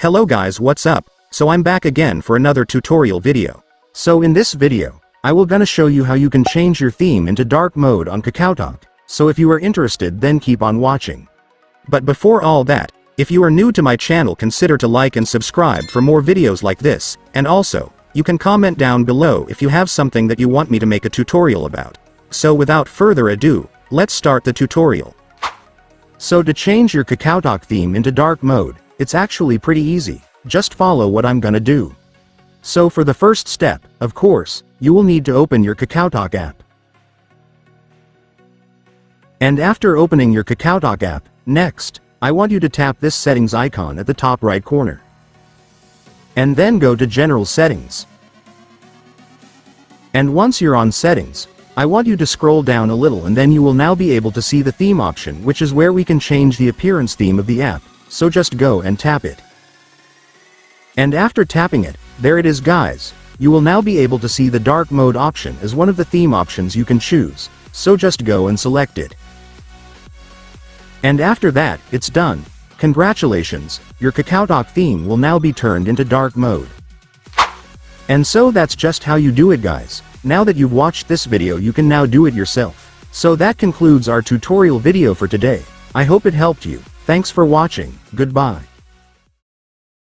Hello guys, what's up? So I'm back again for another tutorial video. So in this video, I will gonna show you how you can change your theme into dark mode on Kakaotalk. So if you are interested, then keep on watching. But before all that, if you are new to my channel, consider to like and subscribe for more videos like this, and also, you can comment down below if you have something that you want me to make a tutorial about. So without further ado, let's start the tutorial. So to change your Kakaotalk theme into dark mode, it's actually pretty easy. Just follow what I'm gonna do. So for the first step, of course, you will need to open your Kakaotalk app. And after opening your Kakaotalk app, next, I want you to tap this settings icon at the top right corner. And then go to General Settings. And once you're on Settings, I want you to scroll down a little, and then you will now be able to see the theme option, which is where we can change the appearance theme of the app. So just go and tap it. And after tapping it, there it is guys. You will now be able to see the dark mode option as one of the theme options you can choose. So just go and select it. And after that, it's done. Congratulations, your Kakaotalk theme will now be turned into dark mode. And so that's just how you do it guys. Now that you've watched this video, you can now do it yourself. So that concludes our tutorial video for today. I hope it helped you. Thanks for watching. Goodbye.